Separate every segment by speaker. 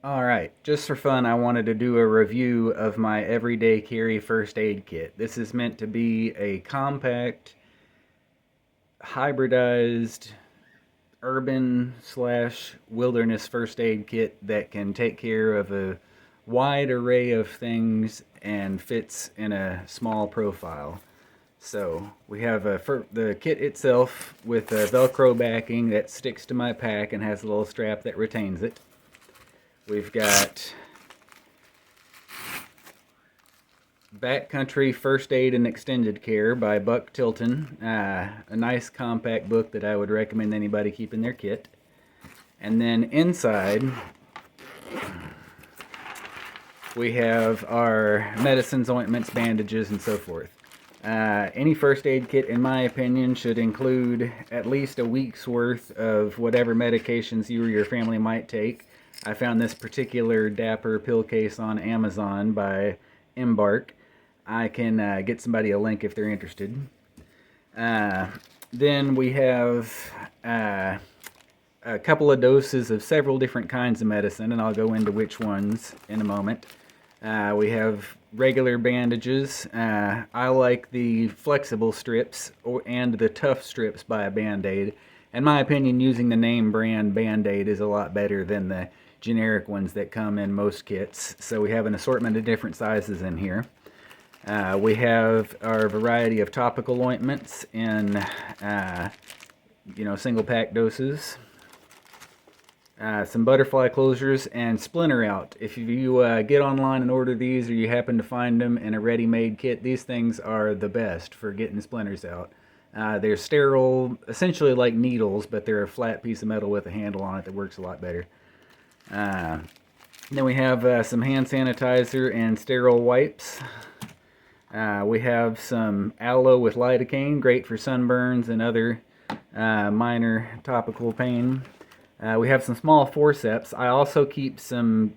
Speaker 1: Alright, just for fun, I wanted to do a review of my everyday carry first aid kit. This is meant to be a compact, hybridized, urban slash wilderness first aid kit that can take care of a wide array of things and fits in a small profile. So we have the kit itself with a Velcro backing that sticks to my pack and has a little strap that retains it. We've got Backcountry First Aid and Extended Care by Buck Tilton. A nice compact book that I would recommend anybody keep in their kit. And then inside, we have our medicines, ointments, bandages, and so forth. Any first aid kit, in my opinion, should include at least a week's worth of whatever medications you or your family might take. I found this particular Dapper pill case on Amazon by Embark. I can get somebody a link if they're interested. Then we have a couple of doses of several different kinds of medicine, and I'll go into which ones in a moment. We have regular bandages. I like the flexible strips and the tough strips by Band-Aid. In my opinion, using the name brand Band-Aid is a lot better than the generic ones that come in most kits. So we have an assortment of different sizes in here. We have our variety of topical ointments in single pack doses. Some butterfly closures and splinter out. If you get online and order these, or you happen to find them in a ready-made kit, these things are the best for getting splinters out. They're sterile, essentially like needles, but they're a flat piece of metal with a handle on it that works a lot better. Then we have some hand sanitizer and sterile wipes. We have some aloe with lidocaine, great for sunburns and other minor topical pain. We have some small forceps. I also keep some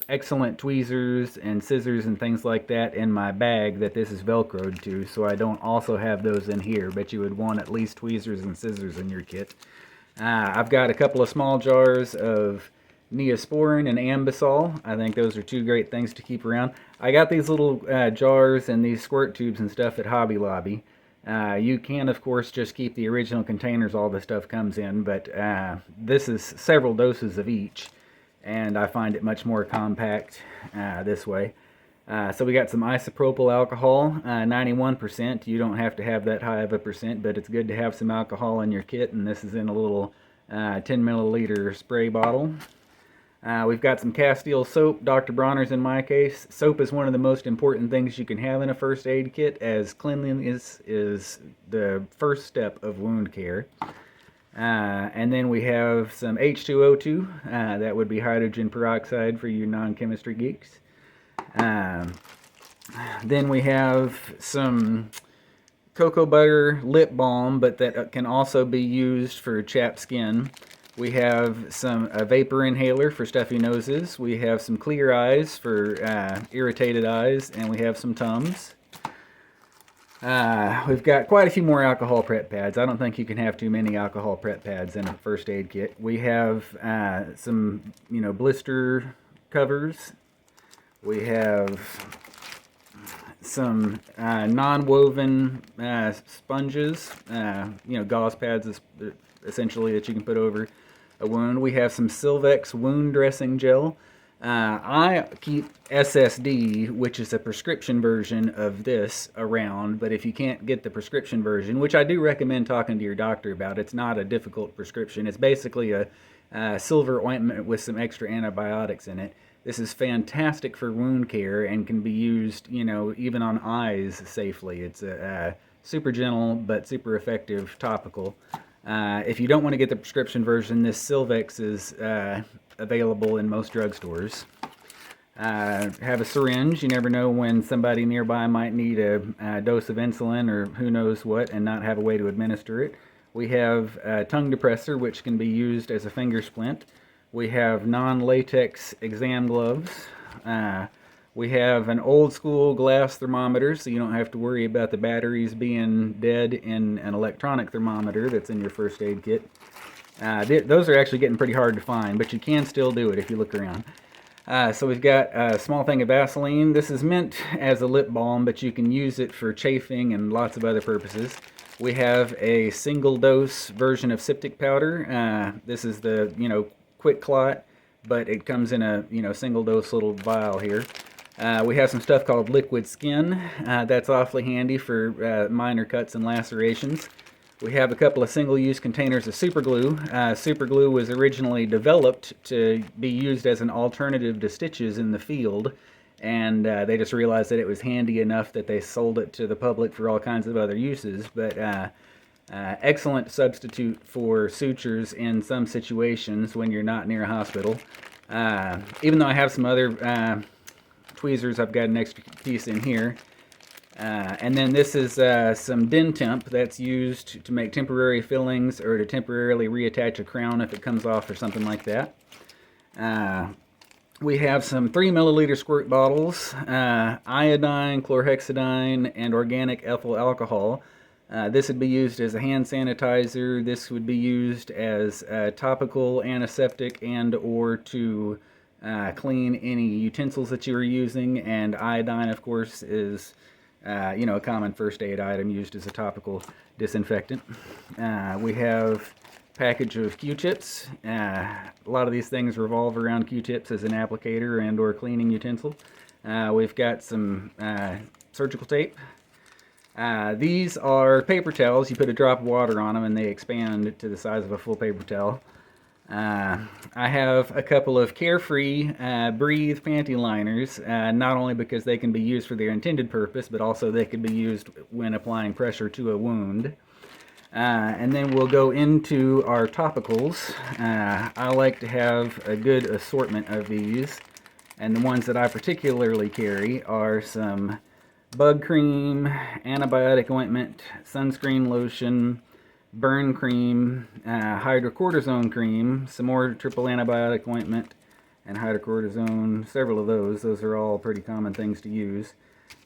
Speaker 1: excellent tweezers and scissors and things like that in my bag that this is Velcroed to, so I don't also have those in here, but you would want at least tweezers and scissors in your kit. I've got a couple of small jars of Neosporin and Ambisol. I think those are two great things to keep around. I got these little jars and these squirt tubes and stuff at Hobby Lobby. You can, of course, just keep the original containers all the stuff comes in, but this is several doses of each, and I find it much more compact this way. So we got some isopropyl alcohol, 91%. You don't have to have that high of a percent, but it's good to have some alcohol in your kit, and this is in a little 10 milliliter spray bottle. We've got some Castile soap, Dr. Bronner's in my case. Soap is one of the most important things you can have in a first aid kit, as cleanliness is the first step of wound care. And then we have some H2O2, that would be hydrogen peroxide for you non-chemistry geeks. Then we have some cocoa butter lip balm, but that can also be used for chapped skin. We have a vapor inhaler for stuffy noses. We have some clear eyes for irritated eyes, and we have some Tums. We've got quite a few more alcohol prep pads. I don't think you can have too many alcohol prep pads in a first aid kit. We have some, blister covers. We have some non-woven sponges, gauze pads essentially that you can put over a wound. We have some Silvex wound dressing gel. I keep SSD, which is a prescription version of this, around, but if you can't get the prescription version, which I do recommend talking to your doctor about, it's not a difficult prescription. It's basically a silver ointment with some extra antibiotics in it. This is fantastic for wound care and can be used, even on eyes safely. It's a super gentle but super effective topical. If you don't want to get the prescription version, this Silvex is available in most drugstores. Have a syringe. You never know when somebody nearby might need a dose of insulin or who knows what and not have a way to administer it. We have a tongue depressor, which can be used as a finger splint. We have non-latex exam gloves. We have an old school glass thermometer, so you don't have to worry about the batteries being dead in an electronic thermometer that's in your first aid kit. Those are actually getting pretty hard to find, but you can still do it if you look around. So we've got a small thing of Vaseline. This is meant as a lip balm, but you can use it for chafing and lots of other purposes. We have a single dose version of Septic powder. This is the, quick clot, but it comes in a, single dose little vial here. We have some stuff called liquid skin. That's awfully handy for minor cuts and lacerations. We have a couple of single-use containers of super glue. Super glue was originally developed to be used as an alternative to stitches in the field, and they just realized that it was handy enough that they sold it to the public for all kinds of other uses. But excellent substitute for sutures in some situations when you're not near a hospital. Even though I have some other tweezers, I've got an extra piece in here. And then this is some Dentemp that's used to make temporary fillings or to temporarily reattach a crown if it comes off or something like that. We have some 3 milliliter squirt bottles, iodine, chlorhexidine, and organic ethyl alcohol. This would be used as a hand sanitizer. This would be used as a topical antiseptic and or to clean any utensils that you are using. And iodine, of course, is a common first aid item used as a topical disinfectant. We have a package of Q-tips. A lot of these things revolve around Q-tips as an applicator and or cleaning utensil. We've got some surgical tape. These are paper towels. You put a drop of water on them and they expand to the size of a full paper towel. I have a couple of Carefree Breathe panty liners, not only because they can be used for their intended purpose, but also they can be used when applying pressure to a wound. And then we'll go into our topicals. I like to have a good assortment of these, and the ones that I particularly carry are some bug cream, antibiotic ointment, sunscreen lotion, burn cream, hydrocortisone cream, some more triple antibiotic ointment, and hydrocortisone, several of those. Those are all pretty common things to use.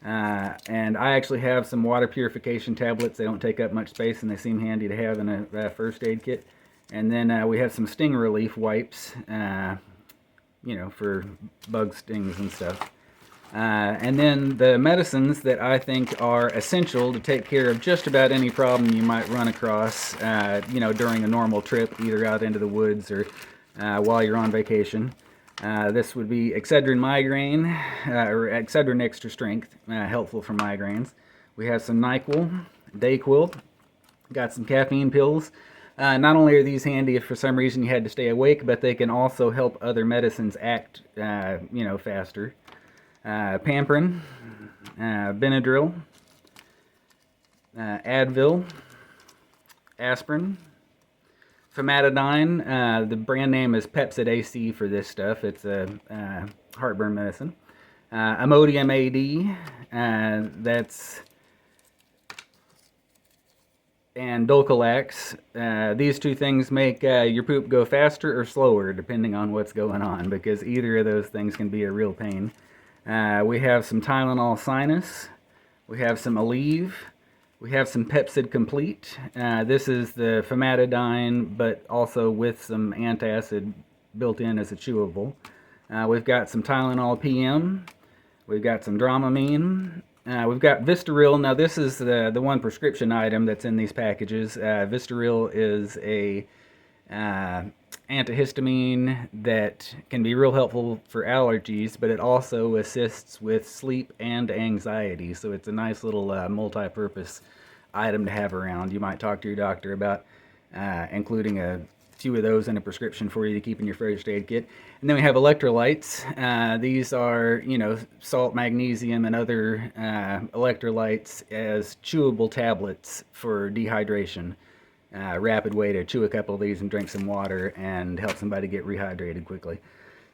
Speaker 1: And I actually have some water purification tablets. They don't take up much space and they seem handy to have in a first aid kit. And then we have some sting relief wipes, for bug stings and stuff. And then the medicines that I think are essential to take care of just about any problem you might run across, during a normal trip, either out into the woods or while you're on vacation. This would be Excedrin migraine, or Excedrin extra strength, helpful for migraines. We have some NyQuil, Dayquil, got some caffeine pills. Not only are these handy if for some reason you had to stay awake, but they can also help other medicines act, faster. Pamprin, Benadryl, Advil, aspirin, famotidine. The brand name is Pepcid AC for this stuff. It's a heartburn medicine. Imodium AD, and Dulcolax. These two things make your poop go faster or slower depending on what's going on, because either of those things can be a real pain. We have some Tylenol Sinus. We have some Aleve. We have some Pepcid Complete. This is the famotidine, but also with some antacid built in as a chewable. We've got some Tylenol PM. We've got some Dramamine. We've got Vistaril. Now this is the one prescription item that's in these packages. Vistaril is a antihistamine that can be real helpful for allergies, but it also assists with sleep and anxiety. So it's a nice little multi-purpose item to have around. You might talk to your doctor about including a few of those in a prescription for you to keep in your first aid kit. And then we have electrolytes. These are, salt, magnesium, and other electrolytes as chewable tablets for dehydration. Rapid way to chew a couple of these and drink some water and help somebody get rehydrated quickly.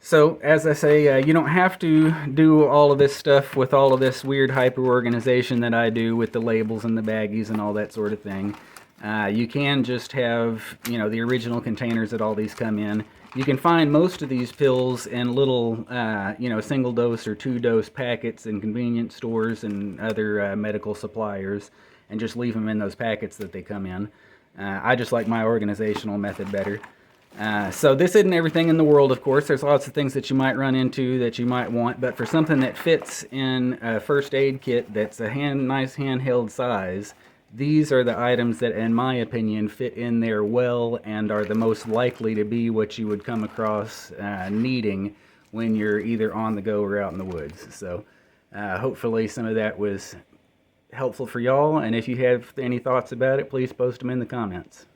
Speaker 1: So, as I say, you don't have to do all of this stuff with all of this weird hyper-organization that I do with the labels and the baggies and all that sort of thing. You can just have, the original containers that all these come in. You can find most of these pills in little, single-dose or two-dose packets in convenience stores and other medical suppliers, and just leave them in those packets that they come in. I just like my organizational method better. So this isn't everything in the world, of course. There's lots of things that you might run into that you might want, but for something that fits in a first aid kit that's a nice handheld size, these are the items that, in my opinion, fit in there well and are the most likely to be what you would come across needing when you're either on the go or out in the woods. So hopefully some of that was helpful for y'all, and if you have any thoughts about it, please post them in the comments.